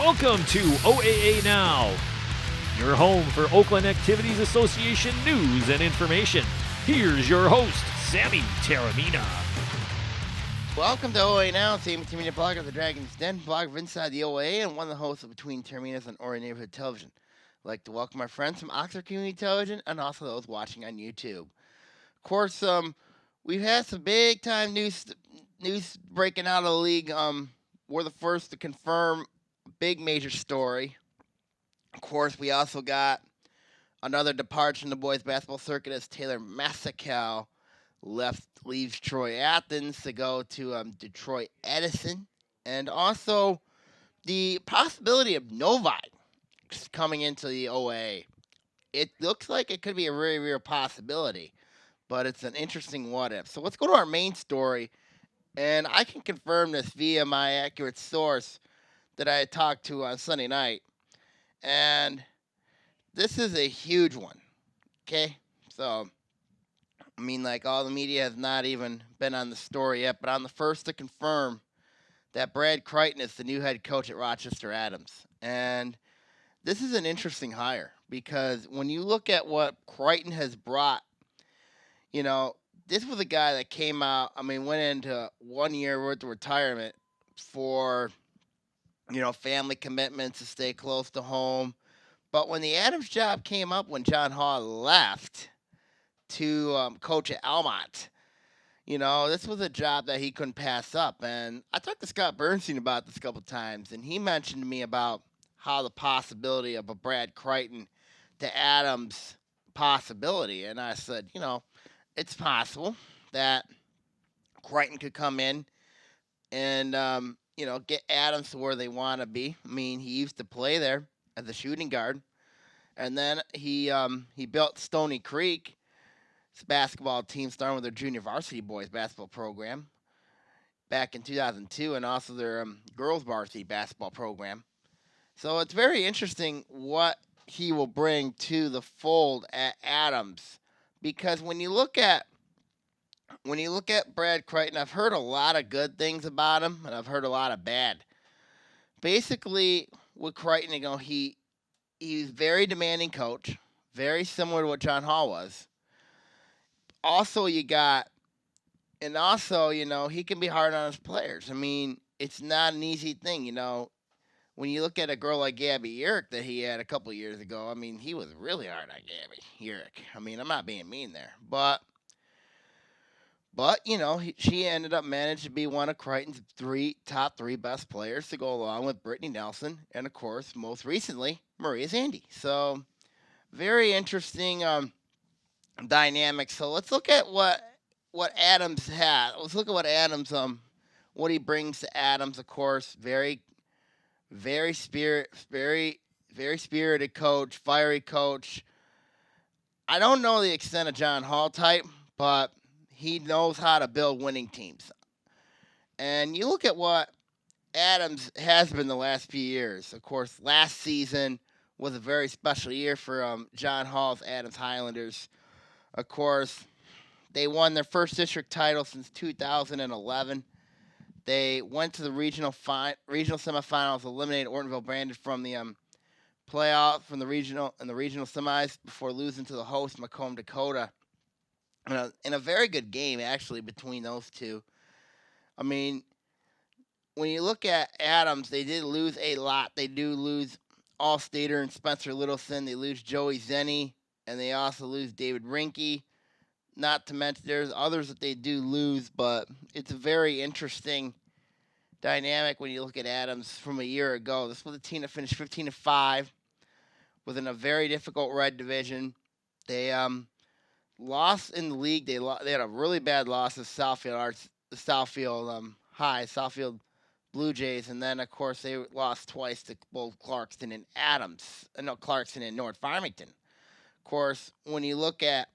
Welcome to OAA Now, your home for Oakland Activities Association news and information. Here's your host, Sammy Taramina. Welcome to OAA Now, Sammy Taramina, blogger of the Dragon's Den, blogger of Inside the OAA, and one of the hosts of Between Taraminas and Ori Neighborhood Television. I'd like to welcome my friends from Oxford Community Television and also those watching on YouTube. Of course, we've had some big-time news breaking out of the league. We're the first to confirm a big major story. Of course, we also got another departure in the boys basketball circuit as Taylor Massacal leaves Troy Athens to go to Detroit Edison. And also the possibility of Novi coming into the OA. It looks like it could be a very real possibility, but it's an interesting what if. So let's go to our main story, and I can confirm this via my accurate source that I had talked to on Sunday night. And this is a huge one, okay? So, I mean, like, all the media has not even been on the story yet, but I'm the first to confirm that Brad Crichton is the new head coach at Rochester Adams. And this is an interesting hire because when you look at what Crichton has brought, you know, this was a guy that came out, went into 1 year worth of retirement for, family commitments to stay close to home. But when the Adams job came up when John Hall left to coach at Almont, this was a job that he couldn't pass up. And I talked to Scott Bernstein about this a couple times, and he mentioned to me about how the possibility of a Brad Crichton to Adams possibility. And I said, it's possible that Crichton could come in and, get Adams to where they want to be. I mean, he used to play there as a shooting guard. And then he built Stony Creek basketball team, starting with their junior varsity boys basketball program back in 2002, and also their girls varsity basketball program. So it's very interesting what he will bring to the fold at Adams, because when you look at Brad Crichton, I've heard a lot of good things about him, and I've heard a lot of bad. Basically, with Crichton, he's a very demanding coach, very similar to what John Hall was. Also, he can be hard on his players. I mean, it's not an easy thing, When you look at a girl like Gabby Urick that he had a couple years ago, he was really hard on Gabby Urick. I'm not being mean there. But she ended up managed to be one of Crichton's top three best players to go along with Brittany Nelson and, of course, most recently, Maria Zandy. So, very interesting dynamic. So let's look at what Adams had. Let's look at what Adams what he brings to Adams. Of course, very spirited coach, fiery coach. I don't know the extent of John Hall type, but he knows how to build winning teams. And you look at what Adams has been the last few years. Of course, last season was a very special year for John Hall's Adams Highlanders. Of course, they won their first district title since 2011. They went to the regional semifinals, eliminated Ortonville Brandon from the playoff from the regional semis before losing to the host Macomb Dakota in a very good game actually between those two. When you look at Adams, they did lose a lot. They do lose All-Stater and Spencer Littleson. They lose Joey Zenny. And they also lose David Rinke. Not to mention there's others that they do lose, but it's a very interesting dynamic when you look at Adams from a year ago. This was a team that finished 15-5 within a very difficult red division. They lost in the league. They had a really bad loss to Southfield Blue Jays, and then of course they lost twice to both Clarkston and North Farmington. Of course, when you look at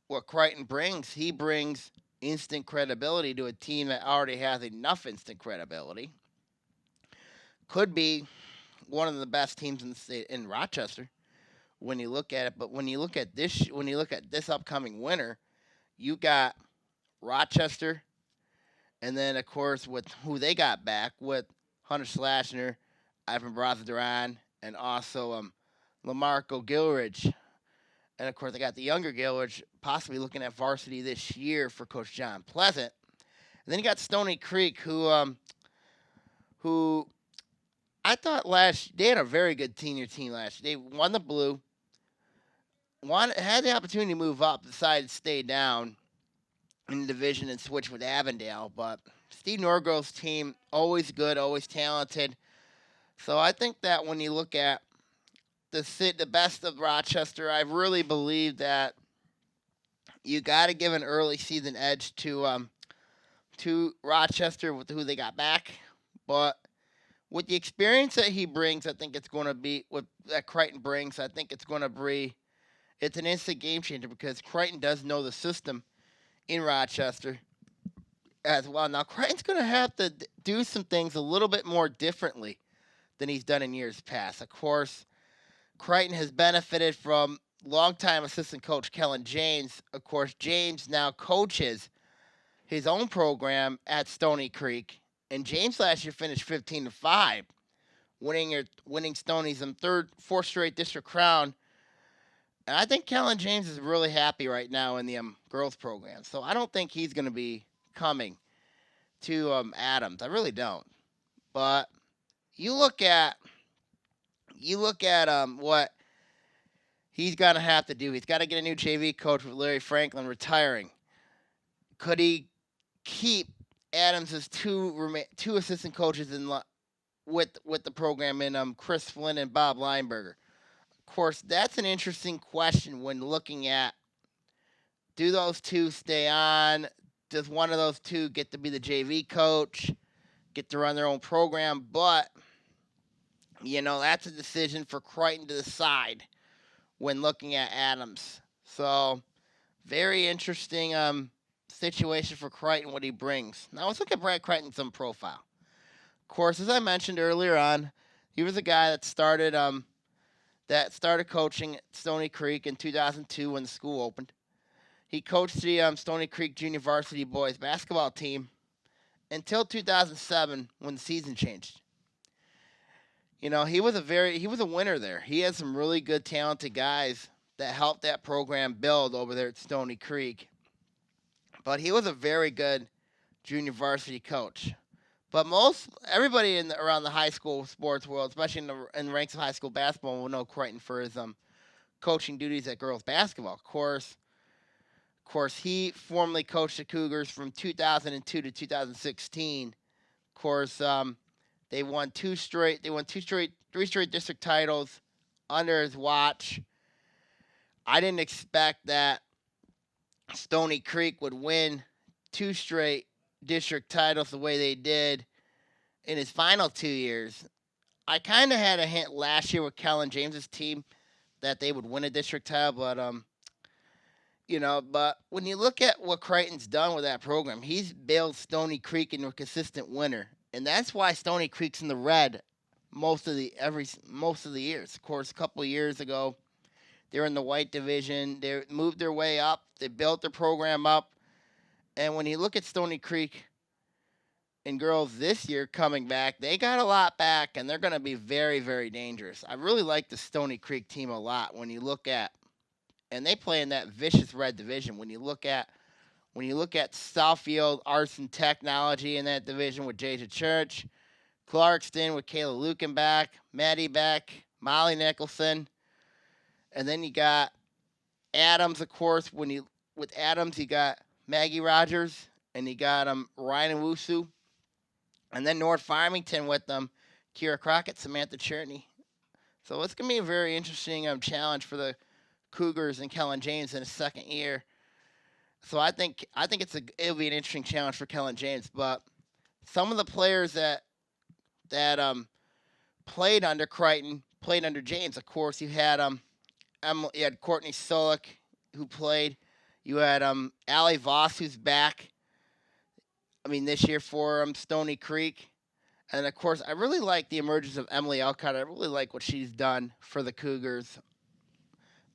what Crichton brings, he brings instant credibility to a team that already has enough instant credibility. Could be one of the best teams in the state in Rochester when you look at it. But when you look at this upcoming winter, you got Rochester, and then of course with who they got back with Hunter Slashner, Ivan Duran, and also Lamarco Gilridge. And of course, I got the younger Gilridge possibly looking at varsity this year for Coach John Pleasant. And then you got Stony Creek, who I thought they had a very good senior team last year. They won the blue, had the opportunity to move up, decided to stay down in the division and switch with Avondale. But Steve Norgrove's team, always good, always talented. So I think that when you look at the best of Rochester, I really believe that you got to give an early season edge to Rochester with who they got back. But with the experience that he brings, I think it's going to be what that Crichton brings. I think it's going to be an instant game changer because Crichton does know the system in Rochester as well. Now Crichton's going to have to do some things a little bit more differently than he's done in years past. Of course, Crichton has benefited from longtime assistant coach Kellen James. Of course, James now coaches his own program at Stony Creek. And James last year finished 15-5, winning Stony's fourth straight district crown. And I think Kellen James is really happy right now in the girls program. So I don't think he's going to be coming to Adams. I really don't. But you look at what he's going to have to do. He's got to get a new JV coach with Larry Franklin retiring. Could he keep Adams' two assistant coaches with the program in Chris Flynn and Bob Lineberger? Of course, that's an interesting question when looking at, do those two stay on? Does one of those two get to be the JV coach, get to run their own program? But, that's a decision for Crichton to decide when looking at Adams. So, very interesting situation for Crichton, what he brings. Now, let's look at Brad Crichton's profile. Of course, as I mentioned earlier on, he was a guy that started coaching at Stony Creek in 2002 when the school opened. He coached the Stony Creek Junior Varsity boys basketball team until 2007 when the season changed. He was a winner there. He had some really good, talented guys that helped that program build over there at Stony Creek. But he was a very good junior varsity coach. But everybody around the high school sports world, especially in the ranks of high school basketball, will know Crichton for his coaching duties at girls basketball. Of course, he formerly coached the Cougars from 2002 to 2016. Of course, they won three straight district titles under his watch. I didn't expect that Stony Creek would win 2 straight district titles the way they did in his final 2 years. I kind of had a hint last year with Kellen James's team that they would win a district title, but when you look at what Crichton's done with that program, he's built Stony Creek into a consistent winner, and that's why Stony Creek's in the red most of the years. Of course, a couple of years ago, they were in the white division. They moved their way up. They built their program up. And when you look at Stony Creek and girls this year coming back, they got a lot back, and they're going to be very, very dangerous. I really like the Stony Creek team a lot when you look at, and they play in that vicious red division. When you look at Southfield Arts and Technology in that division with Jaja Church, Clarkston with Kayla Lukenbach, Maddie Beck, Molly Nicholson. And then you got Adams, of course. With Adams, you got Maggie Rogers, and you got Ryan Owusu. And then North Farmington with them, Kira Crockett, Samantha Cherney. So it's going to be a very interesting challenge for the Cougars and Kellen James in his second year. So I think it'll be an interesting challenge for Kellen James. But some of the players that played under Crichton played under James. Of course, you had Courtney Solik, who played. You had Allie Voss, who's back. This year for Stony Creek. And, of course, I really like the emergence of Emily Elcott. I really like what she's done for the Cougars.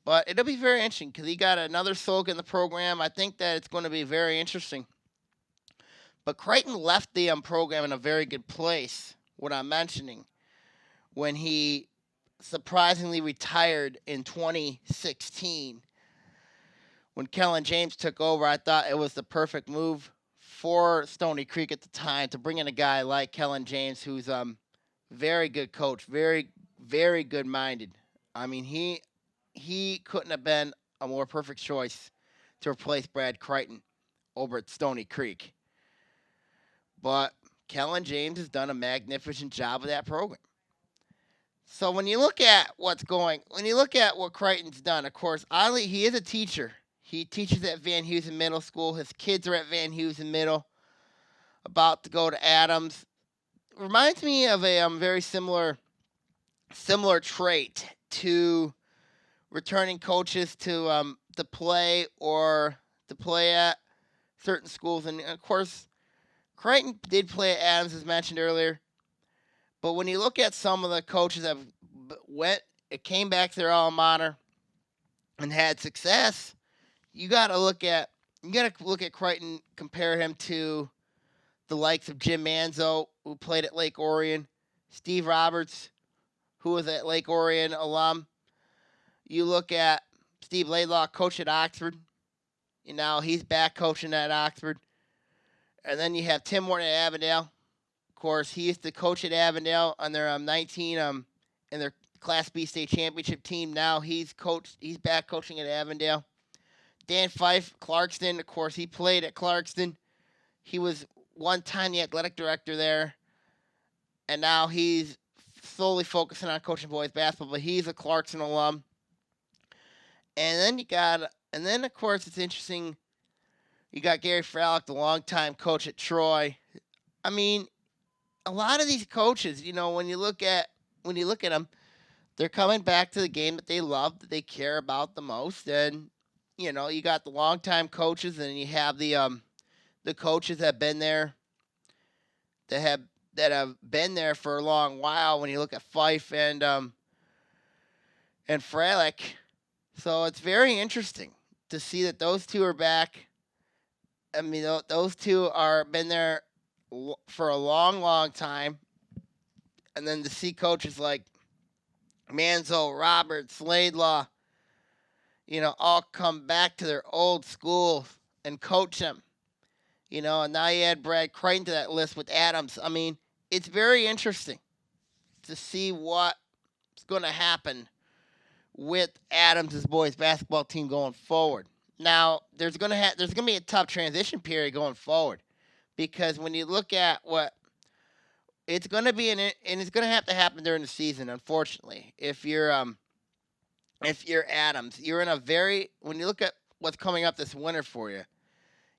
But it'll be very interesting because he got another Solik in the program. I think that it's going to be very interesting. But Crichton left the program in a very good place, what I'm mentioning. when he surprisingly retired in 2016. When Kellen James took over, I thought it was the perfect move for Stony Creek at the time to bring in a guy like Kellen James, who's very good coach, very good minded. I mean, he couldn't have been a more perfect choice to replace Brad Crichton over at Stony Creek. But Kellen James has done a magnificent job of that program. So when you look at what Crichton's done, of course, oddly, he is a teacher. He teaches at Van Heusen Middle School. His kids are at Van Heusen Middle, about to go to Adams. Reminds me of a very similar trait to returning coaches to play at certain schools. And of course, Crichton did play at Adams, as mentioned earlier. But when you look at some of the coaches that came back to their alma mater and had success, you got to look at Crichton, compare him to the likes of Jim Manzo, who played at Lake Orion, Steve Roberts, who was at Lake Orion alum. You look at Steve Laidlaw, coach at Oxford. And now he's back coaching at Oxford. And then you have Tim Morton at Avondale. Of course, he used to coach at Avondale on their 19 in their Class B state championship team. Now he's back coaching at Avondale. Dan Fife, Clarkston. Of course, he played at Clarkston. He was one time the athletic director there, and now he's solely focusing on coaching boys basketball. But he's a Clarkson alum. And then of course it's interesting. You got Gary Fralick, the longtime coach at Troy. I mean, a lot of these coaches, when you look at them, they're coming back to the game that they love, that they care about the most. And you got the longtime coaches, and you have the coaches that have been there, that have been there for a long while. When you look at Fife and Fralick, so it's very interesting to see that those two are back. I mean, those two are been there for a long, long time. And then to see coaches like Manzo, Roberts, Laidlaw, all come back to their old schools and coach them. And now you add Brad Crichton to that list with Adams. I mean, it's very interesting to see what's going to happen with Adams' boys basketball team going forward. Now, there's going to be a tough transition period going forward, because when you look at what it's going to be and it's going to have to happen during the season, unfortunately. If you're Adams, you're in when you look at what's coming up this winter for you,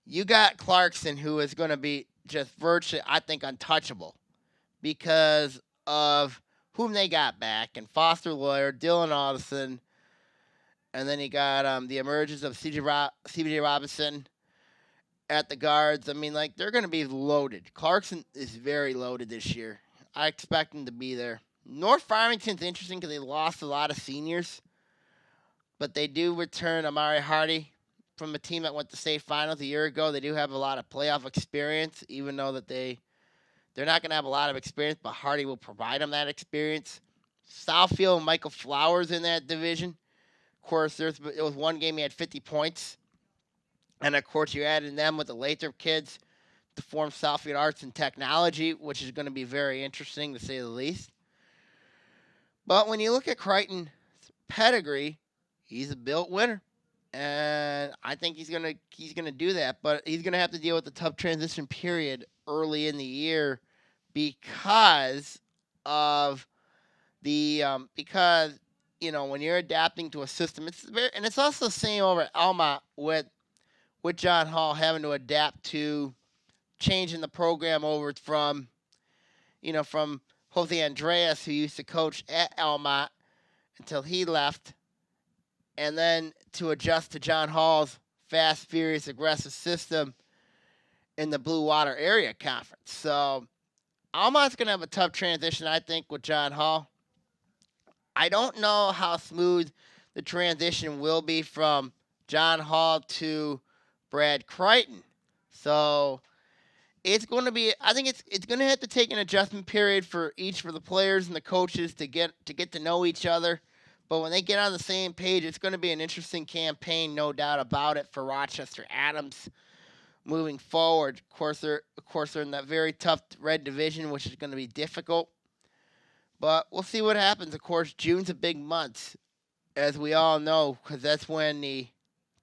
you got Clarkson, who is going to be just virtually, I think, untouchable because of whom they got back, and Foster Lawyer, Dylan Alderson, and then you got the emergence of CJ Robinson at the guards. I mean, they're going to be loaded. Clarkson is very loaded this year. I expect them to be there. North Farmington's interesting because they lost a lot of seniors, but they do return Amari Hardy from a team that went to state finals a year ago. They do have a lot of playoff experience, even though that they're not going to have a lot of experience, but Hardy will provide them that experience. Southfield and Michael Flowers in that division. Of course, it was one game he had 50 points. And, of course, you added them with the Lathrop kids to form Southfield Arts and Technology, which is going to be very interesting, to say the least. But when you look at Crichton's pedigree, he's a built winner. And I think he's gonna do that, but he's gonna have to deal with a tough transition period early in the year because of the when you're adapting to a system, it's also the same over at Alma with John Hall having to adapt to changing the program over from Jose Andreas, who used to coach at Alma until he left, and then to adjust to John Hall's fast, furious, aggressive system in the Blue Water Area Conference. So Alma's going to have a tough transition, I think, with John Hall. I don't know how smooth the transition will be from John Hall to Brad Crichton. So it's going to be. I think it's going to have to take an adjustment period for the players and the coaches to get to know each other. But when they get on the same page, it's going to be an interesting campaign, no doubt about it, for Rochester Adams moving forward. Of course they're in that very tough red division, which is going to be difficult. But we'll see what happens. Of course, June's a big month, as we all know, because that's when the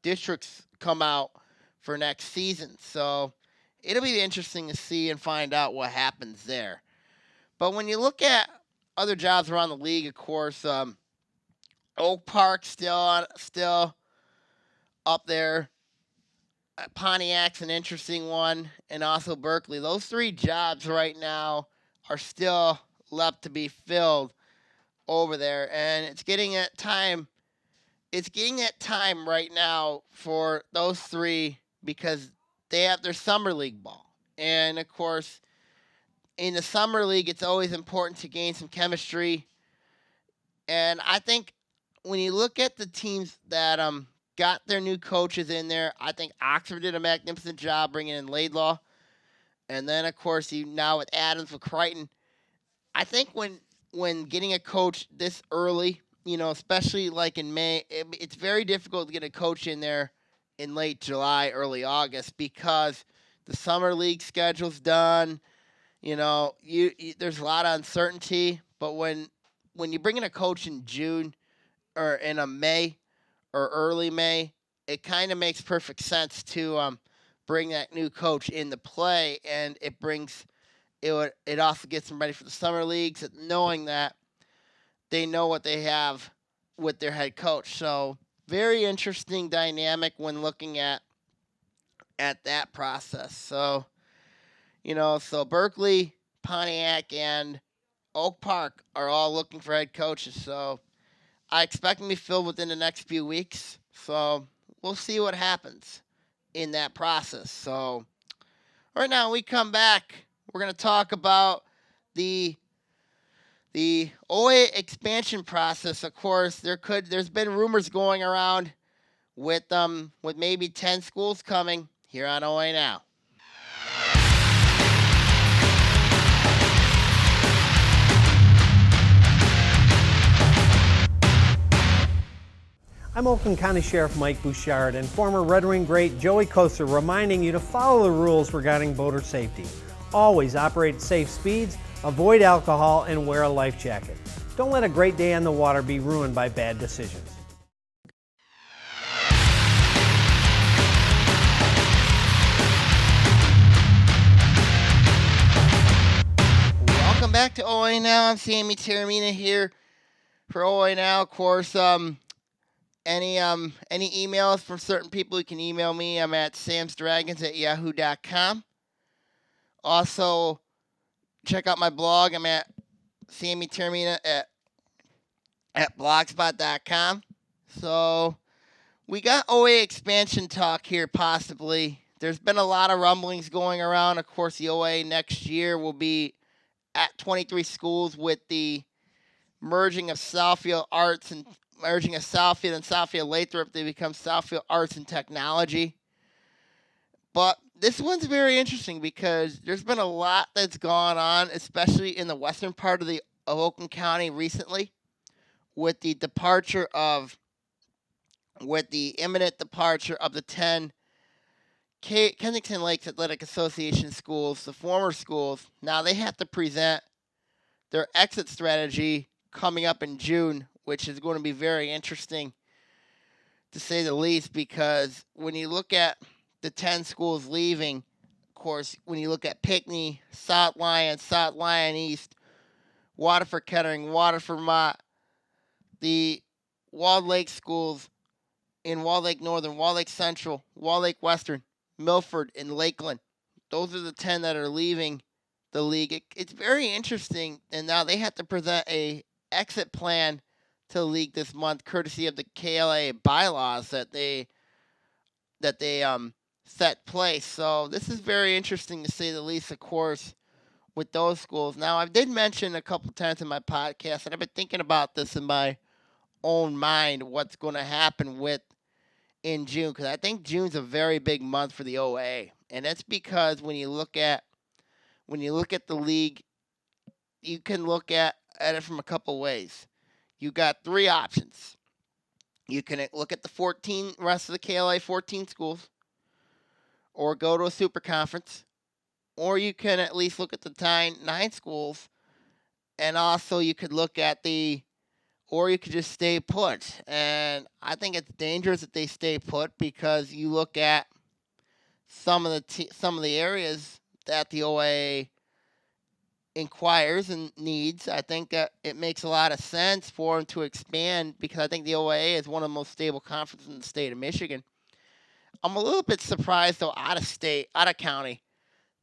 districts come out for next season. So it'll be interesting to see and find out what happens there. But when you look at other jobs around the league, of course, Oak Park still up there. Pontiac's an interesting one, and also Berkeley. Those three jobs right now are still left to be filled over there, and it's getting at time. It's getting at time right now for those three because they have their summer league ball, and of course, in the summer league, it's always important to gain some chemistry. And I think when you look at the teams that got their new coaches in there, I think Oxford did a magnificent job bringing in Laidlaw, and then of course you now with Adams with Crichton. I think when getting a coach this early, especially like in May, it's very difficult to get a coach in there in late July, early August because the summer league schedule's done. There's a lot of uncertainty, but when you bring in a coach in June or in a May or early May, it kind of makes perfect sense to bring that new coach into play, and it also gets them ready for the summer leagues, knowing that they know what they have with their head coach. So very interesting dynamic when looking at that process. So so Berkeley, Pontiac, and Oak Park are all looking for head coaches. So I expect them to be filled within the next few weeks. So we'll see what happens in that process. So right now, when we come back, we're going to talk about the OA expansion process. Of course, there's been rumors going around with maybe 10 schools coming here on OA Now. I'm Oakland County Sheriff Mike Bouchard and former Red Wing great Joey Koster reminding you to follow the rules regarding boater safety. Always operate at safe speeds, avoid alcohol, and wear a life jacket. Don't let a great day on the water be ruined by bad decisions. Welcome back to OA Now. I'm Sammy Taramina here for OA Now. Of course, any emails from certain people, you can email me. I'm at samsdragons@yahoo.com. Also, check out my blog. I'm at Sammy Taramina at blogspot.com. So we got OA expansion talk here possibly. There's been a lot of rumblings going around. Of course, the OA next year will be at 23 schools with the merging of Southfield and Southfield Lathrop. They become Southfield Arts and Technology. But this one's very interesting because there's been a lot that's gone on, especially in the western part of Oakland County recently, with the imminent departure of the 10 Kensington Lakes Athletic Association schools, the former schools. Now they have to present their exit strategy coming up in June, which is going to be very interesting to say the least, because when you look at the 10 schools leaving, of course, when you look at Pinckney, South Lyon East, Waterford Kettering, Waterford Mott, the Walled Lake schools in Walled Lake Northern, Walled Lake Central, Walled Lake Western, Milford, and Lakeland. Those are the 10 that are leaving the league. It's very interesting, and now they have to present a exit plan to the league this month, courtesy of the KLA bylaws that they set place. So this is very interesting to say the least, of course, with those schools. Now, I did mention a couple times in my podcast, and I've been thinking about this in my own mind, what's going to happen in June, because I think June's a very big month for the OA. And that's because when you look at when you look at the league, you can look at it from a couple ways. You got three options. You can look at the rest of the KLA 14 schools, or go to a super conference, or you can at least look at the nine schools, and also you could look at or you could just stay put. And I think it's dangerous that they stay put, because you look at some of the areas that the OAA inquires and needs. I think that it makes a lot of sense for them to expand, because I think the OAA is one of the most stable conferences in the state of Michigan. I'm a little bit surprised, though, out of county,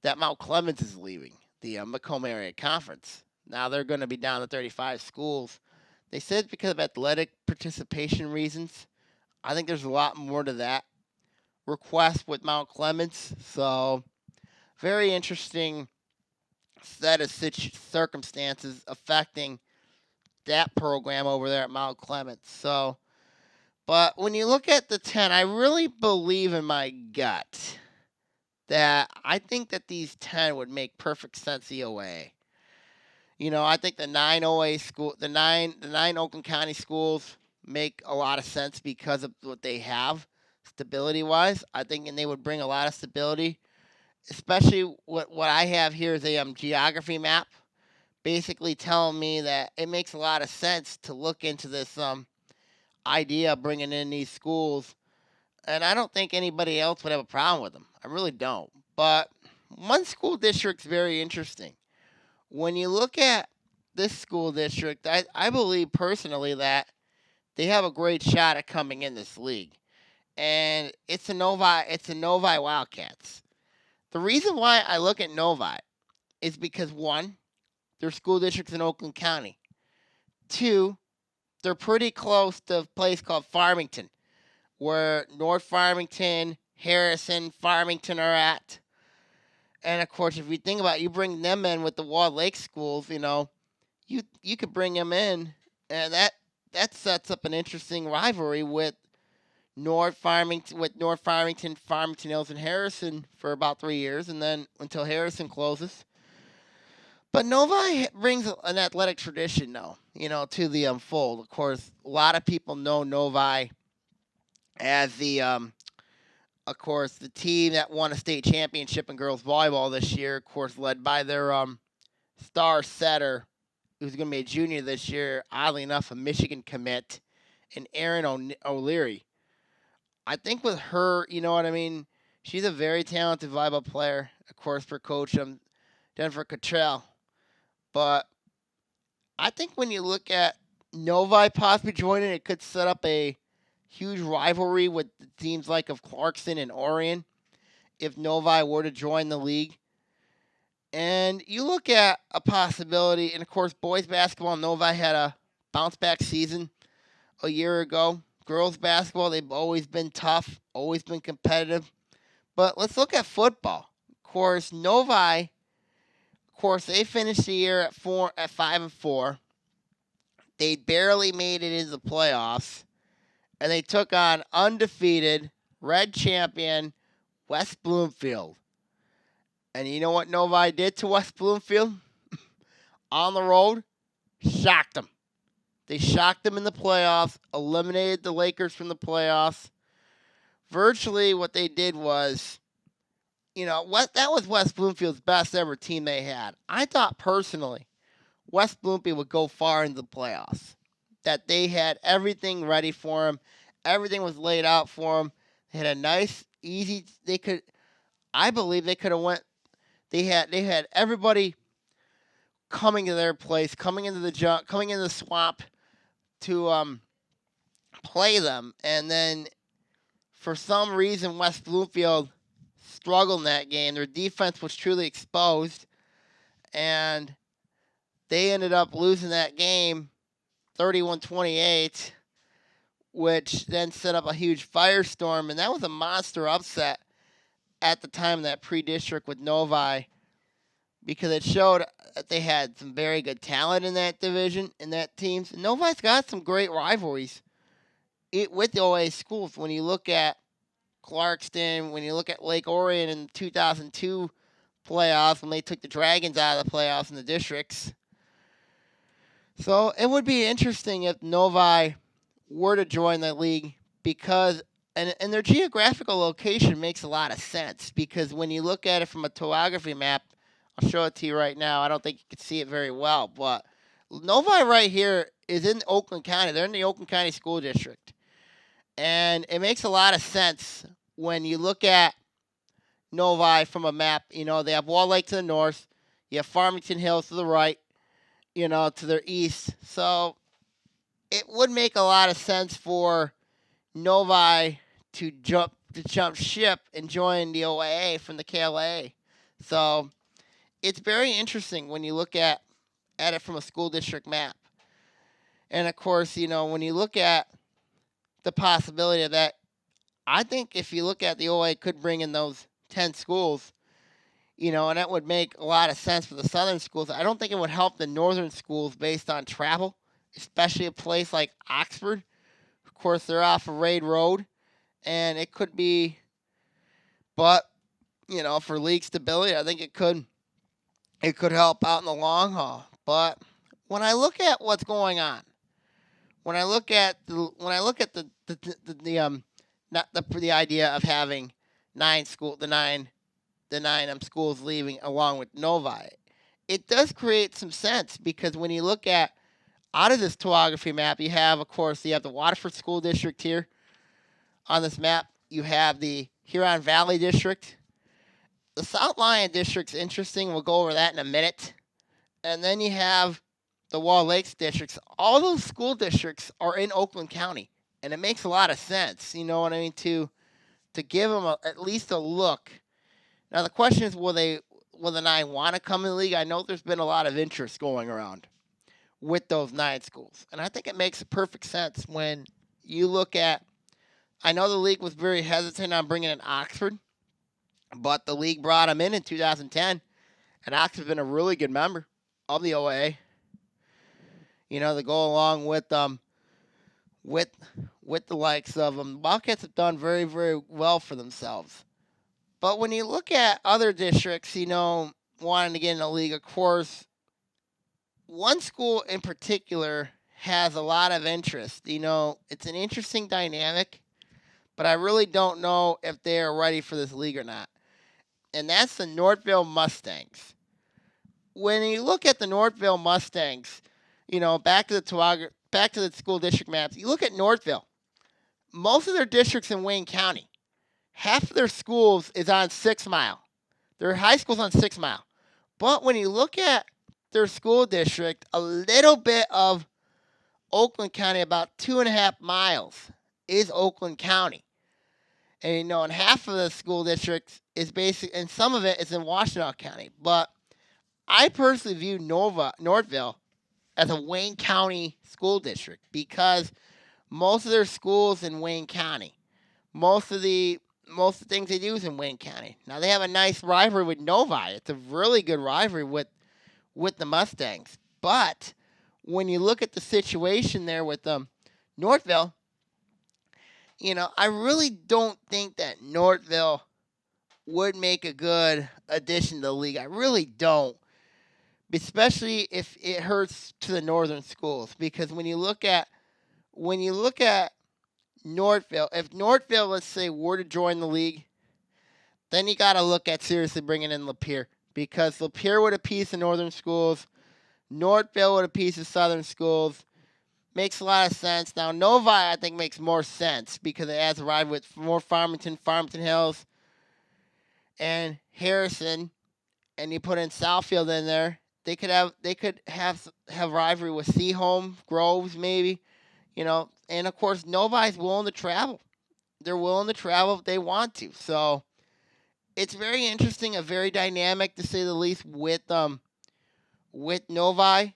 that Mount Clemens is leaving the Macomb Area Conference. Now they're going to be down to 35 schools. They said it's because of athletic participation reasons. I think there's a lot more to that request with Mount Clemens. So, very interesting set of circumstances affecting that program over there at Mount Clemens. So, but when you look at the 10, I really believe in my gut that I think that these 10 would make perfect sense the OAA. I think the nine Oakland County schools make a lot of sense because of what they have, stability-wise. I think, and they would bring a lot of stability. Especially what I have here is a geography map, basically telling me that it makes a lot of sense to look into this idea of bringing in these schools. And I don't think anybody else would have a problem with them. I really don't. But one school district's very interesting. When you look at this school district, I believe personally that they have a great shot at coming in this league. And it's the Novi Wildcats. The reason why I look at Novi is because, one, their school district's in Oakland County. Two, they're pretty close to a place called Farmington, where North Farmington, Harrison, Farmington are at. And, of course, if you think about it, you bring them in with the Walled Lake schools, you could bring them in, and that sets up an interesting rivalry with North Farmington, Farmington Hills, and Harrison for about 3 years, and then until Harrison closes. But Novi brings an athletic tradition, though, to the fold. Of course, a lot of people know Novi as the team that won a state championship in girls volleyball this year. Of course, led by their star setter, who's going to be a junior this year. Oddly enough, a Michigan commit, and Erin O'Leary. I think with her, she's a very talented volleyball player, of course, for Coach Denver Cottrell. But I think when you look at Novi possibly joining, it could set up a huge rivalry with the teams like of Clarkson and Orion if Novi were to join the league. And you look at a possibility, and of course, boys basketball, Novi had a bounce-back season a year ago. Girls basketball, they've always been tough, always been competitive. But let's look at football. Of course, Novi, they finished the year at 5-4. They barely made it into the playoffs, and they took on undefeated red champion West Bloomfield. And you know what Novi did to West Bloomfield? On the road, shocked them. They shocked them in the playoffs, eliminated the Lakers from the playoffs. Virtually what they did was, that was West Bloomfield's best ever team they had. I thought personally West Bloomfield would go far into the playoffs, that they had everything ready for them. Everything was laid out for them. They had a nice, easy, I believe they could have went, they had everybody coming to their place, coming into the swamp to play them, and then for some reason West Bloomfield struggled in that game. Their defense was truly exposed, and they ended up losing that game 31-28, which then set up a huge firestorm, and that was a monster upset at the time of that pre-district with Novi, because it showed that they had some very good talent in that division, in that teams. And Novi's got some great rivalries with the OA schools. When you look at Clarkston, when you look at Lake Orion in the 2002 playoffs when they took the Dragons out of the playoffs in the districts. So it would be interesting if Novi were to join the league because and their geographical location makes a lot of sense because when you look at it from a topography map, I'll show it to you right now. I don't think you can see it very well, but Novi right here is in Oakland County. They're in the Oakland County School District. And it makes a lot of sense when you look at Novi from a map. You know, they have Wall Lake to the north. You have Farmington Hills to the right, you know, to their east. So it would make a lot of sense for Novi to jump ship and join the OAA from the KLA. So it's very interesting when you look at it from a school district map. And of course, you know, when you look at the possibility of that, I think if you look at the OAA could bring in those 10 schools, you know, and that would make a lot of sense for the southern schools. I don't think it would help the northern schools based on travel, especially a place like Oxford. Of course, they're off of Raid Road, and it could be, but, you know, for league stability, I think it could help out in the long haul. But when I look at what's going on, when I look at the idea of having nine schools leaving along with Novi, it does create some sense because when you look at out of this topography map, you have the Waterford School District here on this map. You have the Huron Valley District. The South Lyon District's interesting. We'll go over that in a minute. And then you have the Wall Lakes districts. All those school districts are in Oakland County, and it makes a lot of sense. You know what I mean? To give them at least a look. Now the question is, will the nine want to come in the league? I know there's been a lot of interest going around with those 9 schools, and I think it makes perfect sense when you look at. I know the league was very hesitant on bringing in Oxford, but the league brought them in 2010, and Oxford's been a really good member of the OAA. You know, they go along with the likes of them. The Wildcats have done very, very well for themselves. But when you look at other districts, you know, wanting to get in the league, of course, one school in particular has a lot of interest. You know, it's an interesting dynamic, but I really don't know if they are ready for this league or not. And that's the Northville Mustangs. When you look at the Northville Mustangs, you know, back to the school district maps, you look at Northville. Most of their districts in Wayne County, half of their schools is on 6 Mile. Their high school's on 6 Mile. But when you look at their school district, a little bit of Oakland County, about 2.5 miles, is Oakland County. And, you know, and half of the school districts is basic, and some of it is in Washtenaw County. But I personally view Northville as a Wayne County school district because most of their schools in Wayne County. Most of the things they do is in Wayne County. Now they have a nice rivalry with Novi. It's a really good rivalry with the Mustangs. But when you look at the situation there with Northville, you know, I really don't think that Northville would make a good addition to the league. I really don't. Especially if it hurts to the northern schools. Because when you look at Northville, if Northville, let's say, were to join the league, then you got to look at seriously bringing in Lapeer. Because Lapeer would appease the northern schools. Northville would appease the southern schools. Makes a lot of sense. Now, Novi, I think, makes more sense because it has a ride with more Farmington Hills, and Harrison, and you put in Southfield in there. They could have rivalry with Seaholm, Groves, maybe, you know. And of course, Novi's willing to travel. They're willing to travel if they want to. So it's very interesting, a very dynamic, to say the least, with Novi.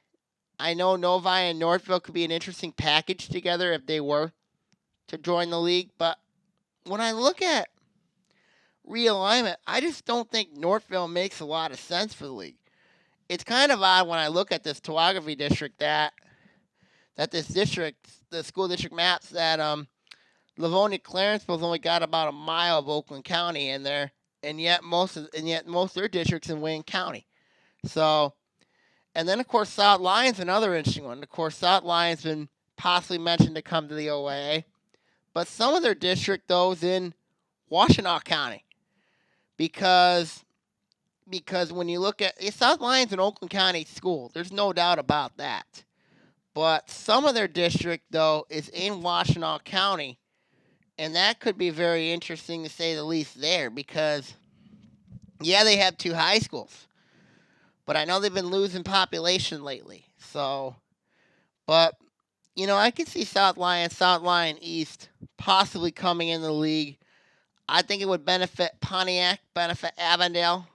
I know Novi and Northville could be an interesting package together if they were to join the league. But when I look at realignment, I just don't think Northville makes a lot of sense for the league. It's kind of odd when I look at this topography district that this district, the school district maps, that Livonia Clarenceville's only got about a mile of Oakland County in there, and yet most of their districts in Wayne County. So, and then of course South Lyon's another interesting one. Of course, South Lyon's been possibly mentioned to come to the OAA, but some of their district though is in Washtenaw County because when you look at South Lyon's an Oakland County school, there's no doubt about that. But some of their district though is in Washtenaw County, and that could be very interesting to say the least there because yeah, they have 2 high schools. But I know they've been losing population lately. So, but, I could see South Lyon East possibly coming in the league. I think it would benefit Pontiac, benefit Avondale,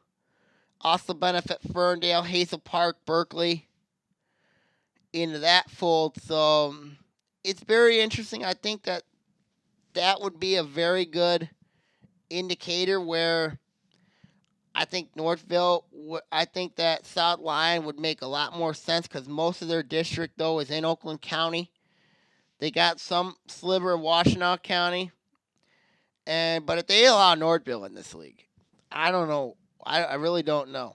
also benefit Ferndale, Hazel Park, Berkeley into that fold. So, it's very interesting. I think that would be a very good indicator where I think I think that South Lyon would make a lot more sense because most of their district, though, is in Oakland County. They got some sliver of Washtenaw County. But if they allow Northville in this league, I don't know. I really don't know.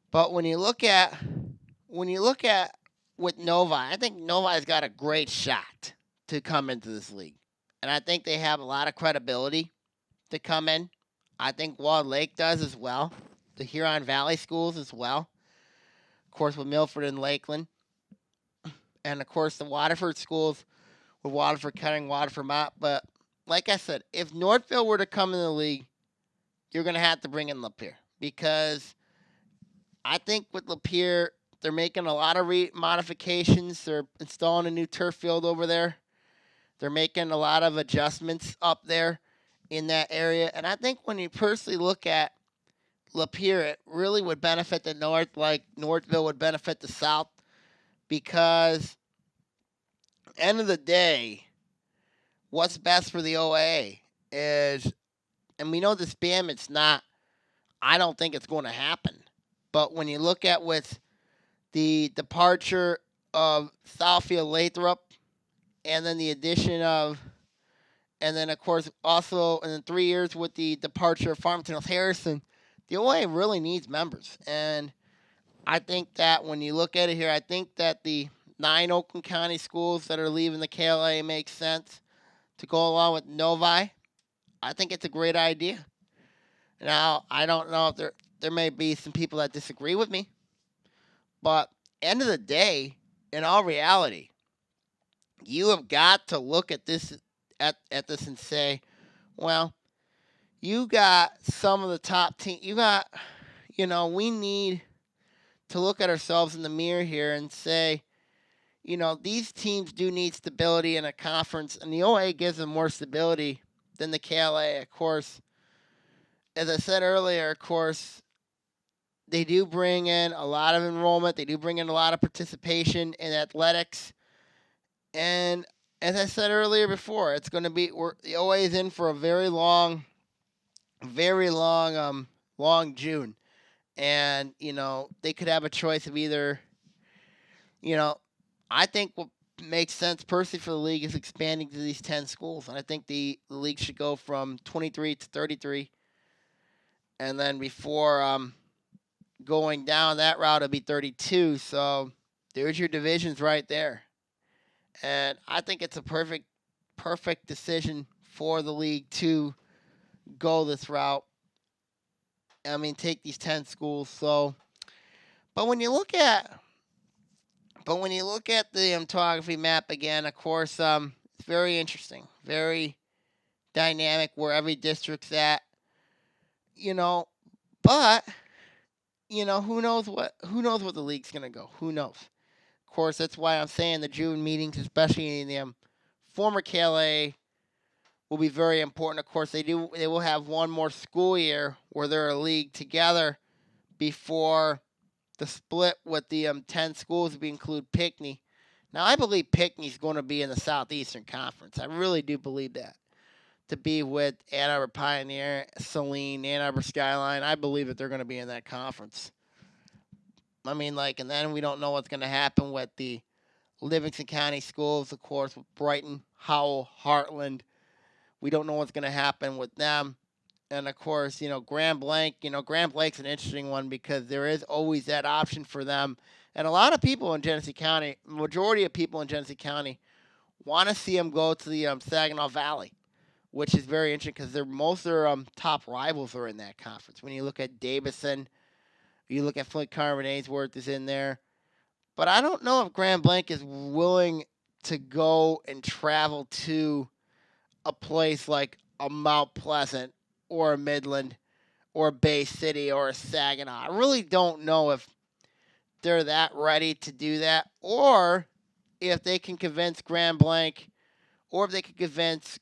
But when you look at with Novi, I think Novi's got a great shot to come into this league. And I think they have a lot of credibility to come in. I think Walled Lake does as well. The Huron Valley schools as well. Of course, with Milford and Lakeland. And, of course, the Waterford schools with Waterford Kettering, Waterford Mott. But, like I said, if Northville were to come in the league, you're going to have to bring in Lapeer. Because I think with Lapeer, they're making a lot of modifications. They're installing a new turf field over there. They're making a lot of adjustments up there in that area. And I think when you personally look at Lapeer, it really would benefit the north like Northville would benefit the south because end of the day, what's best for the OAA is, and we know disbandment's not, I don't think it's going to happen. But when you look at with the departure of Southfield Lathrop and then the addition of and then, of course, also in 3 years with the departure of Farmington Hills Harrison, the OA really needs members. And I think that when you look at it here, I think that the 9 Oakland County schools that are leaving the KLA makes sense to go along with Novi. I think it's a great idea. Now, I don't know if there may be some people that disagree with me. But end of the day, in all reality, you have got to look at this at this and say, well, you got some of the top teams. You got, we need to look at ourselves in the mirror here and say, these teams do need stability in a conference, and the OA gives them more stability than the KLA, of course. As I said earlier, of course, they do bring in a lot of enrollment. They do bring in a lot of participation in athletics. And as I said earlier before, it's going to be the OA is in for a very long June, and they could have a choice of either. I think what makes sense personally for the league is expanding to these 10 schools, and I think the league should go from 23 to 33, and then before going down that route, it'll be 32. So there's your divisions right there. And I think it's a perfect decision for the league to go this route. I mean, take these 10 schools. So, but when you look at the topography map again, of course, it's very interesting, very dynamic where every district's at. But who knows where the league's gonna go? Who knows? Of course, that's why I'm saying the June meetings, especially in the former KLA, will be very important. Of course, they will have one more school year where they're a league together before the split with the 10 schools, we include Pinckney. Now, I believe Pinckney's going to be in the Southeastern Conference. I really do believe that. To be with Ann Arbor Pioneer, Saline, Ann Arbor Skyline, I believe that they're going to be in that conference. I mean, and then we don't know what's going to happen with the Livingston County schools, of course, with Brighton, Howell, Heartland. We don't know what's going to happen with them. And of course, Grand Blanc, Grand Blake's an interesting one because there is always that option for them. And a lot of people in Genesee County, majority of people in Genesee County, want to see them go to the Saginaw Valley, which is very interesting because most of their top rivals are in that conference. When you look at Davison, you look at Flint Carmen, Ainsworth is in there. But I don't know if Grand Blanc is willing to go and travel to a place like a Mount Pleasant or a Midland or a Bay City or a Saginaw. I really don't know if they're that ready to do that, or if they can convince Grand Blanc, or if they can convince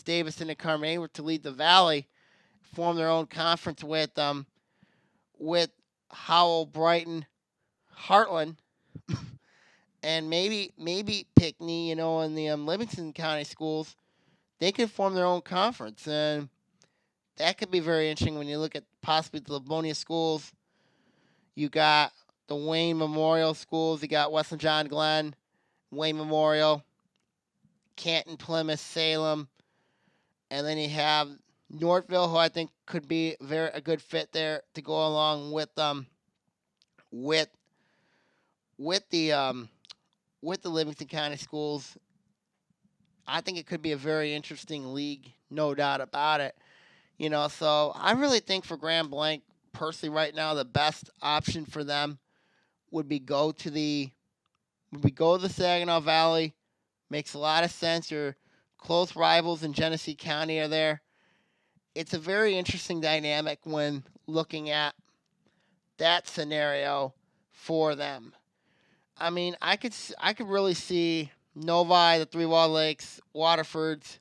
Davison and Carmen to lead the Valley, form their own conference with Howell, Brighton, Heartland, and maybe Pinckney, in the Livingston County schools. They could form their own conference, and that could be very interesting when you look at possibly the Livonia schools. You got the Wayne Memorial schools. You got Westland John Glenn, Wayne Memorial, Canton, Plymouth, Salem, and then you have Northville, who I think could be a good fit there to go along with the Livingston County schools. I think it could be a very interesting league, no doubt about it. So I really think for Grand Blanc, personally, right now, the best option for them would be go to the Saginaw Valley. Makes a lot of sense. Your close rivals in Genesee County are there. It's a very interesting dynamic when looking at that scenario for them. I mean, I could really see Novi, the Three Wall Lakes, Waterfords,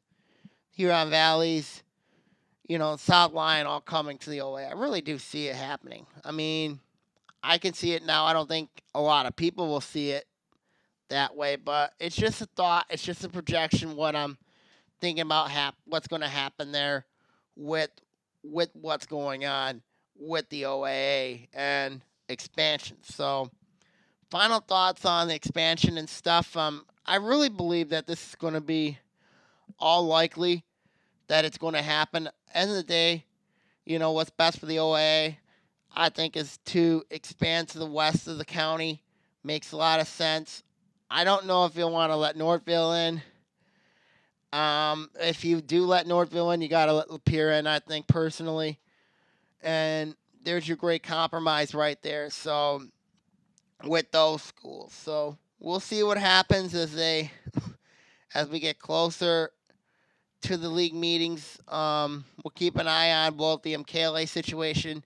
Huron Valleys, South Line all coming to the OA. I really do see it happening. I mean, I can see it now. I don't think a lot of people will see it that way, but it's just a thought. It's just a projection. What I'm thinking about what's going to happen there with what's going on with the OAA and expansion. So, final thoughts on the expansion and stuff. I really believe that this is going to be all likely that it's going to happen. End of the day, what's best for the OAA, I think, is to expand to the west of the county. Makes a lot of sense. I don't know if you'll want to let Northville in. If you do let Northville in, you got to let Lapeer in, I think, personally. And there's your great compromise right there. So, with those schools. So, we'll see what happens as we get closer to the league meetings. We'll keep an eye on both the MKLA situation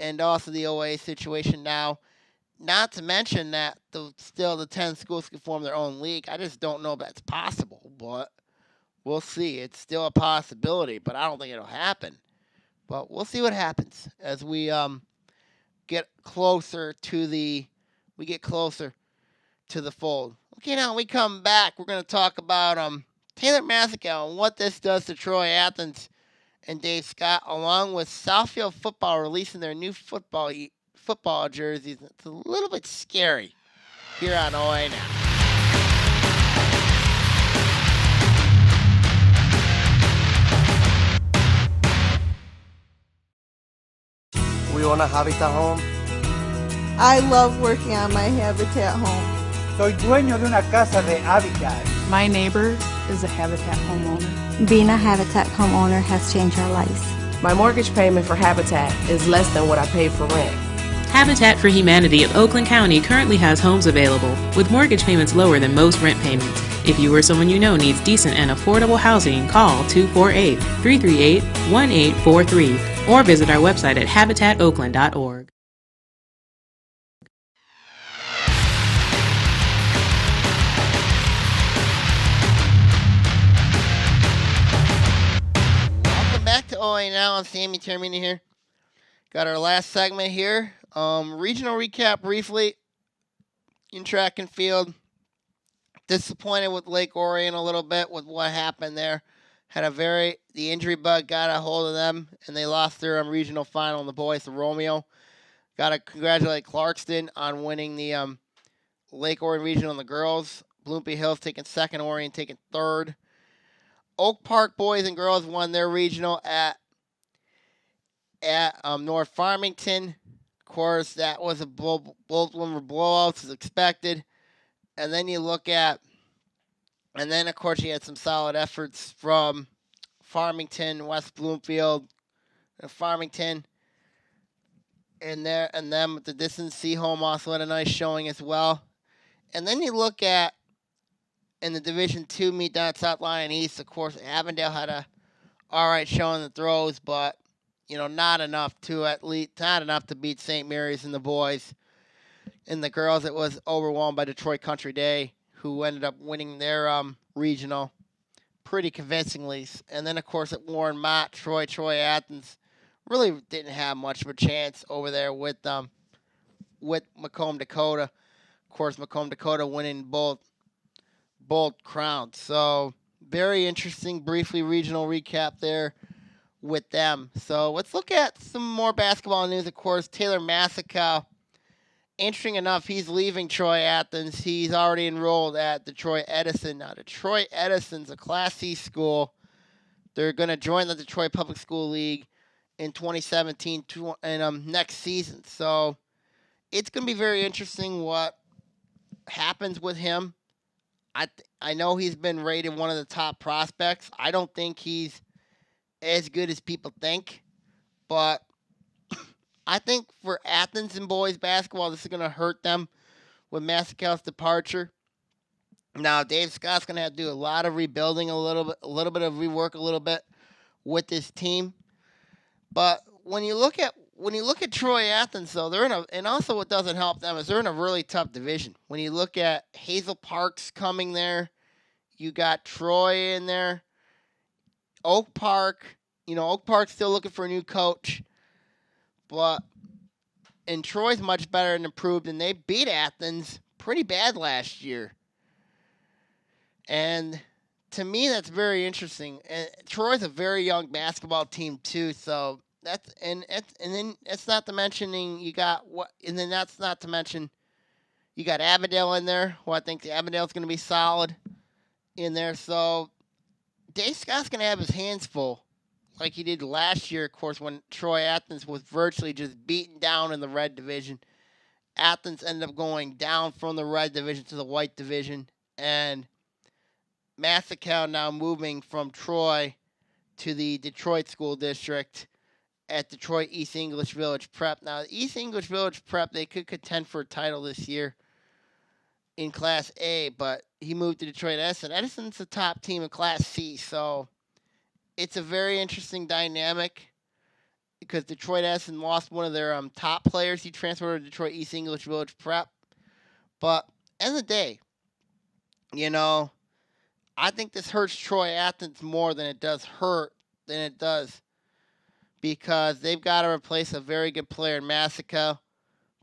and also the OA situation now. Not to mention that still the 10 schools can form their own league. I just don't know if that's possible, but we'll see. It's still a possibility, but I don't think it'll happen. But we'll see what happens as we get closer to the fold. Okay, now when we come back, we're going to talk about Taylor Massicow and what this does to Troy Athens and Dave Scott, along with Southfield Football releasing their new football jerseys. It's a little bit scary here on OA Now. We own a Habitat home. I love working on my Habitat home. Soy dueño de una casa de Habitat. My neighbor is a Habitat homeowner. Being a Habitat homeowner has changed our lives. My mortgage payment for Habitat is less than what I pay for rent. Habitat for Humanity of Oakland County currently has homes available with mortgage payments lower than most rent payments. If you or someone you know needs decent and affordable housing, call 248-338-1843 or visit our website at habitatoakland.org. Back to OA Now. I'm Sammy Termini here. Got our last segment here. Regional recap briefly in track and field. Disappointed with Lake Orion a little bit with what happened there. The injury bug got a hold of them, and they lost their regional final in the boys to Romeo. Got to congratulate Clarkston on winning the Lake Orion regional in the girls. Bloomfield Hills taking second, Orion taking third. Oak Park boys and girls won their regional at North Farmington. Of course, that was both of them were blowouts as expected. And then of course you had some solid efforts from Farmington, West Bloomfield, Farmington, and them with the distance. Seaholm also had a nice showing as well. And then you look at in the Division II meet down at South Lyon East. Of course, Avondale had a all right showing the throws, but not enough to beat St. Mary's and the boys. And the girls, it was overwhelmed by Detroit Country Day, who ended up winning their regional pretty convincingly. And then, of course, at Warren Mott, Troy Athens really didn't have much of a chance over there with Macomb Dakota. Of course, Macomb Dakota winning both crowns. So very interesting, briefly regional recap there with them. So let's look at some more basketball news. Of course, Taylor Massicow. Interesting enough, he's leaving Troy Athens. He's already enrolled at Detroit Edison. Now, Detroit Edison's a Class C school. They're going to join the Detroit Public School League in 2017 and next season. So it's going to be very interesting what happens with him. I know he's been rated one of the top prospects. I don't think he's as good as people think, but I think for Athens and boys basketball, this is going to hurt them with Massacow's departure. Now, Dave Scott's going to have to do a lot of rebuilding, a little bit of rework, a little bit with this team. But when you look at Troy Athens, though, and also what doesn't help them is they're in a really tough division. When you look at Hazel Park's coming there, you got Troy in there, Oak Park. Oak Park's still looking for a new coach. And Troy's much better and improved, and they beat Athens pretty bad last year. And to me, that's very interesting. And Troy's a very young basketball team too, so that's and then it's not to mentioning that's not to mention you got Avondale in there, who I think the Avondale's going to be solid in there. So Dave Scott's going to have his hands full, like he did last year, of course, when Troy Athens was virtually just beaten down in the red division. Athens ended up going down from the red division to the white division, and Massacow now moving from Troy to the Detroit School District at Detroit East English Village Prep. Now, East English Village Prep, they could contend for a title this year in Class A, but he moved to Detroit Edison. Edison's the top team in Class C, so it's a very interesting dynamic because Detroit Edison lost one of their top players. He transferred to Detroit East English Village Prep. But end of the day, I think this hurts Troy Athens more than it does because they've got to replace a very good player in Massicow.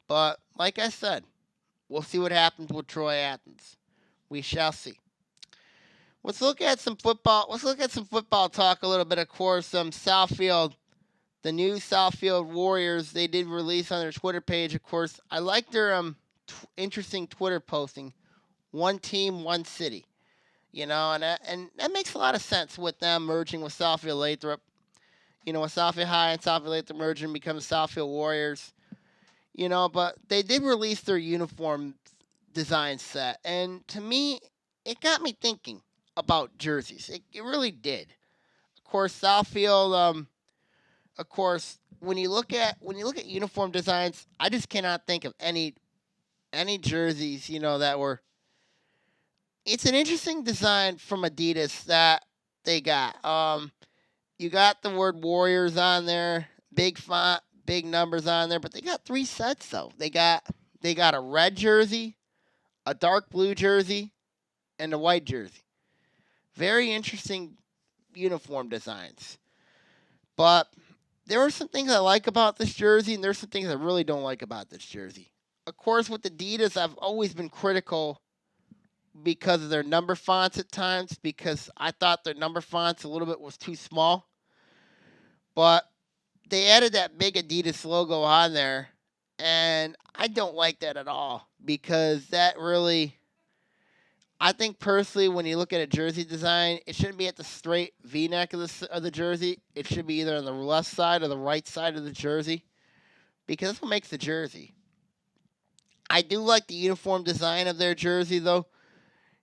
But like I said, we'll see what happens with Troy Athens. We shall see. Let's look at some football. Let's look at some football talk a little bit. Of course, Southfield, the new Southfield Warriors, they did release on their Twitter page. Of course, I like their interesting Twitter posting. One team, one city. And that makes a lot of sense with them merging with Southfield Lathrop. With Southfield High and Southfield Lathrop merging and become the Southfield Warriors. But they did release their uniform design set. And to me, it got me thinking about jerseys. It really did. Of course, Southfield, when you look at uniform designs, I just cannot think of any jerseys, that were. It's an interesting design from Adidas that they got. You got the word Warriors on there, big font, big numbers on there, but they got 3 sets though. They got a red jersey, a dark blue jersey, and a white jersey. Very interesting uniform designs. But there are some things I like about this jersey, and there's some things I really don't like about this jersey. Of course, with Adidas, I've always been critical because of their number fonts at times, because I thought their number fonts a little bit was too small. But they added that big Adidas logo on there, and I don't like that at all, because that really, I think personally, when you look at a jersey design, it shouldn't be at the straight V-neck of the jersey. It should be either on the left side or the right side of the jersey, because that's what makes the jersey. I do like the uniform design of their jersey, though.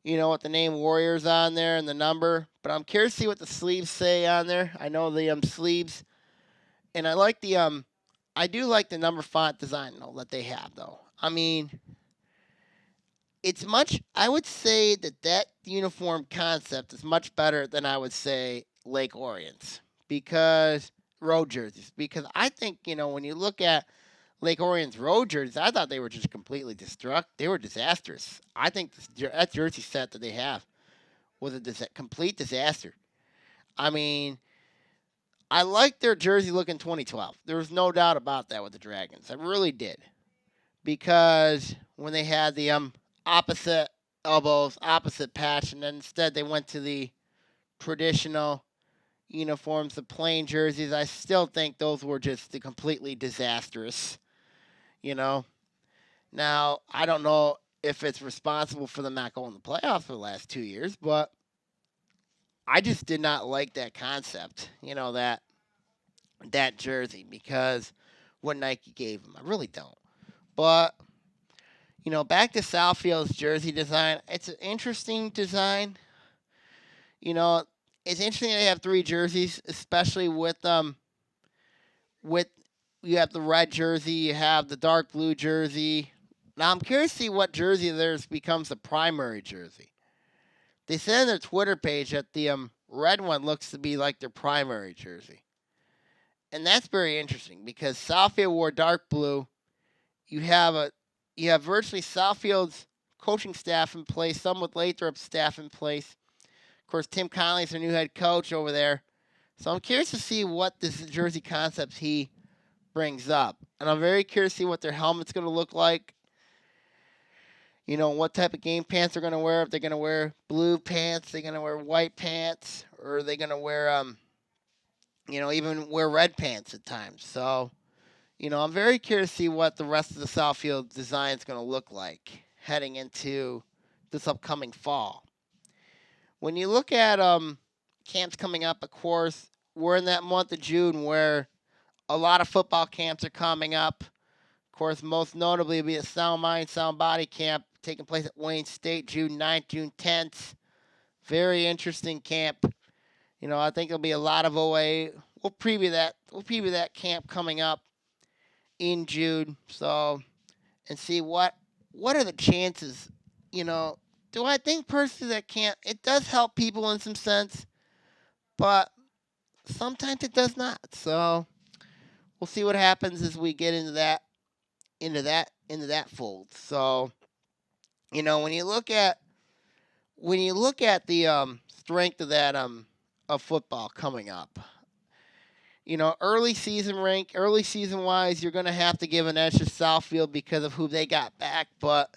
With the name Warriors on there and the number. But I'm curious to see what the sleeves say on there. I know the sleeves, and I like I do like the number font design though that they have though. I mean, I would say that uniform concept is much better than I would say Lake Orion's because road jerseys. Because I think when you look at Lake Orion's road jerseys, I thought they were just completely They were disastrous. I think that jersey set that they have was a complete disaster. I mean, I liked their jersey look in 2012. There was no doubt about that with the Dragons. I really did. Because when they had the opposite elbows, opposite patch, and then instead they went to the traditional uniforms, the plain jerseys, I still think those were just completely disastrous. Now, I don't know if it's responsible for them not going to the playoffs for the last 2 years, but I just did not like that concept, that jersey, because what Nike gave them. I really don't. But, back to Southfield's jersey design, it's an interesting design. It's interesting they have 3 jerseys, especially with you have the red jersey, you have the dark blue jersey. Now, I'm curious to see what jersey of theirs becomes the primary jersey. They said on their Twitter page that the red one looks to be like their primary jersey. And that's very interesting because Southfield wore dark blue. You have virtually Southfield's coaching staff in place, some with Lathrop's staff in place. Of course, Tim Connolly's their new head coach over there. So I'm curious to see what this jersey concepts he brings up. And I'm very curious to see what their helmet's going to look like. What type of game pants they're going to wear. If they're going to wear blue pants, they're going to wear white pants, or are they going to wear, even wear red pants at times. So, I'm very curious to see what the rest of the Southfield design is going to look like heading into this upcoming fall. When you look at camps coming up, of course, we're in that month of June where a lot of football camps are coming up. Of course, most notably will be a Sound Mind, Sound Body camp taking place at Wayne State, June 9th, June 10th. Very interesting camp. I think there'll be a lot of OA. We'll preview that camp coming up in June. So, and see what are the chances. Do I think personally that camp, it does help people in some sense, but sometimes it does not. So, we'll see what happens as we get into that fold. So, when you look at the strength of that of football coming up, early season wise, you're going to have to give an edge to Southfield because of who they got back. But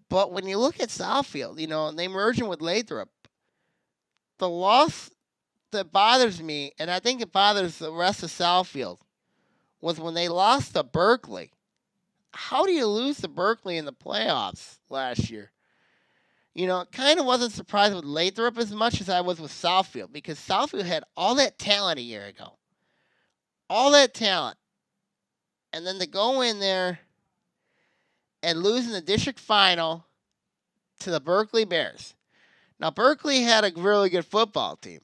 when you look at Southfield, and they merging with Lathrop, the loss that bothers me, and I think it bothers the rest of Southfield, was when they lost to Berkeley. How do you lose to Berkeley in the playoffs last year? Kind of wasn't surprised with Lathrop as much as I was with Southfield, because Southfield had all that talent a year ago. All that talent. And then to go in there and lose in the district final to the Berkeley Bears. Now, Berkeley had a really good football team,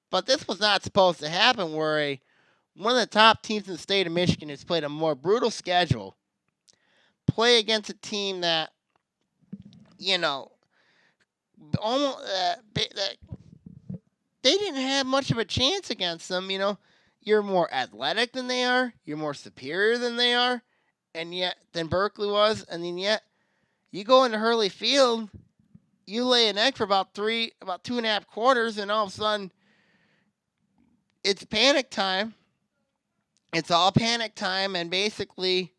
but this was not supposed to happen where one of the top teams in the state of Michigan who's played a more brutal schedule play against a team that, almost they didn't have much of a chance against them. You're more athletic than they are, you're more superior than they are, than Berkeley was, and then yet you go into Hurley Field, you lay an egg for about 2.5 quarters, and all of a sudden it's panic time. It's all panic time, and basically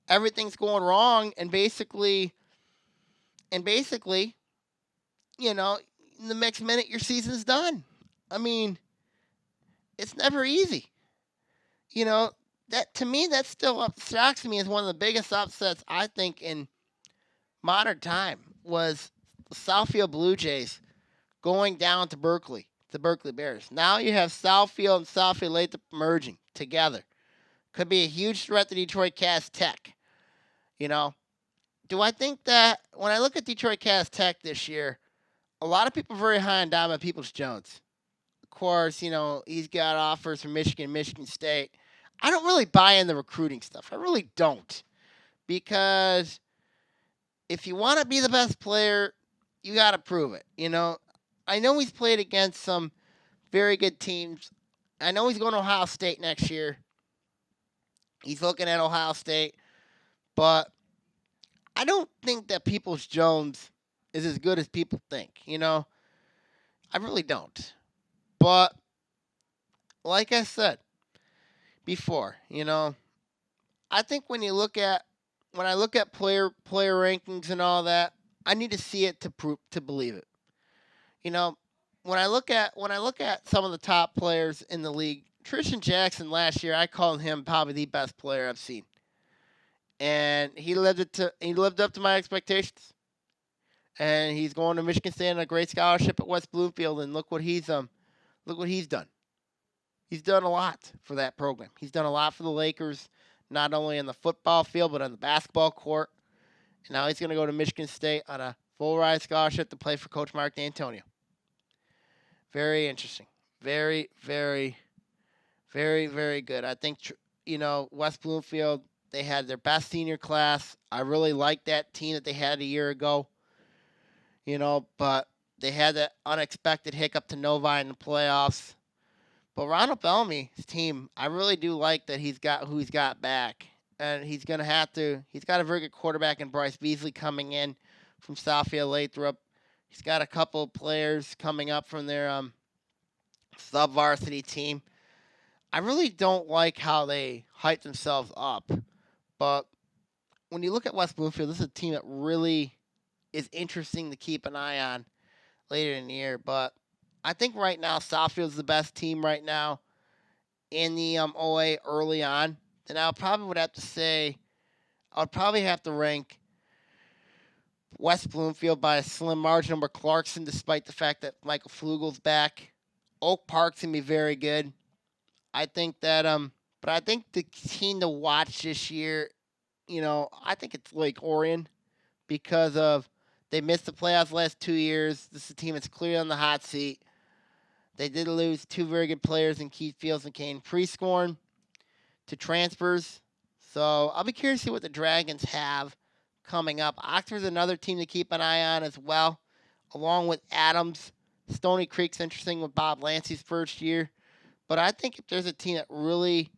everything's going wrong, and basically, in the next minute your season's done. I mean, it's never easy. That to me, that still shocks me as one of the biggest upsets I think in modern time was Southfield Blue Jays going down to Berkeley, the Berkeley Bears. Now you have Southfield and Southfield Lathrop merging together. Could be a huge threat to Detroit Cass Tech. You know, do I think that when I look at Detroit Cass Tech this year, a lot of people are very high on Donovan Peoples-Jones. Of course, you know, he's got offers from Michigan, Michigan State. I don't really buy in the recruiting stuff. I really don't. Because if you want to be the best player, you got to prove it. You know, I know he's played against some very good teams. I know he's going to Ohio State next year. He's looking at Ohio State. But I don't think that Peoples-Jones is as good as people think. You know, I really don't. But like I said before, you know, I think when I look at player rankings and all that, I need to see it to believe it. You know, when I look at some of the top players in the league, Tristan Jackson last year, I called him probably the best player I've seen, and he lived up to my expectations. And he's going to Michigan State on a great scholarship at West Bloomfield, and look what he's done. He's done a lot for that program. He's done a lot for the Lakers, not only on the football field, but on the basketball court. And now he's going to go to Michigan State on a full-ride scholarship to play for Coach Mark D'Antonio. Very interesting. Very, very, very, very good. I think, you know, West Bloomfield, they had their best senior class. I really liked that team that they had a year ago. You know, but they had that unexpected hiccup to Novi in the playoffs. But Ronald Bellamy's team, I really do like that he's got who he's got back. And he's got a very good quarterback in Bryce Beasley coming in from Southfield Lathrop. He's got a couple of players coming up from their sub-varsity team. I really don't like how they hype themselves up. But when you look at West Bloomfield, this is a team that really is interesting to keep an eye on later in the year. But I think right now Southfield's the best team right now in the OA early on. Then I would probably have to rank West Bloomfield by a slim margin over Clarkson, despite the fact that Michael Flugel's back. Oak Park's going to be very good. I think that, but I think the team to watch this year, you know, I think it's Lake Orion because of they missed the playoffs the last 2 years. This is a team that's clearly on the hot seat. They did lose two very good players in Keith Fields and Kane Prescorn to transfers. So I'll be curious to see what the Dragons have coming up. Oxford's another team to keep an eye on as well, along with Adams. Stony Creek's interesting with Bob Lancey's first year. But I think if there's a team that really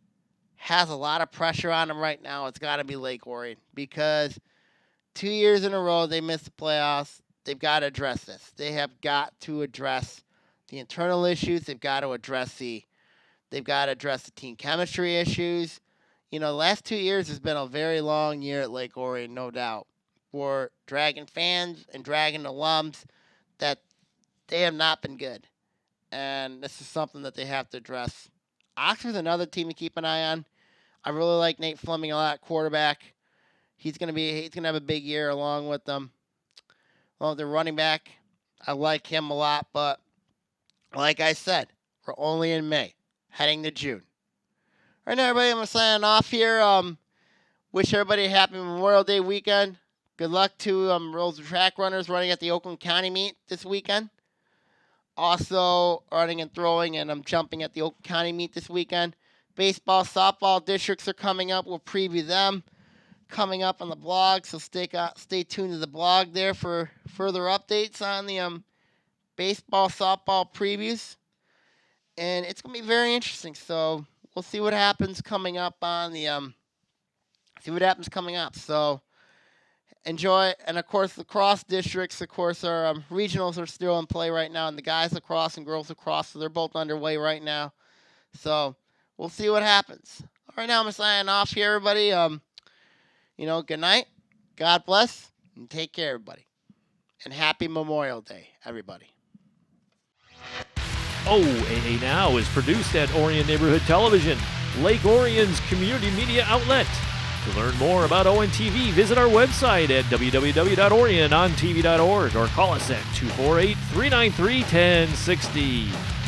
has a lot of pressure on them right now, it's got to be Lake Orion. Because 2 years in a row they missed the playoffs. They've got to address this. They have got to address the internal issues. They've got to address the team chemistry issues. You know, the last 2 years has been a very long year at Lake Orion, no doubt, for Dragon fans and Dragon alums, that they have not been good. And this is something that they have to address. Oxford's another team to keep an eye on. I really like Nate Fleming a lot, quarterback. He's gonna have a big year along with them. Well, the running back, I like him a lot, but like I said, we're only in May, heading to June. All right, everybody, I'm going to sign off here. Wish everybody a happy Memorial Day weekend. Good luck to those track runners running at the Oakland County meet this weekend. Also, running and throwing and jumping at the Oakland County meet this weekend. Baseball, softball districts are coming up. We'll preview them coming up on the blog, so stay tuned to the blog there for further updates on the baseball, softball previews. And it's going to be very interesting, so we'll see what happens coming up on the So enjoy. And of course, lacrosse districts, of course, our regionals are still in play right now, and the guys lacrosse and girls lacrosse, so they're both underway right now. So we'll see what happens. All right, now I'm signing off here, everybody. Good night. God bless, and take care, everybody. And happy Memorial Day, everybody. OAA Now is produced at Orion Neighborhood Television, Lake Orion's community media outlet. To learn more about ONTV, visit our website at www.orionontv.org or call us at 248-393-1060.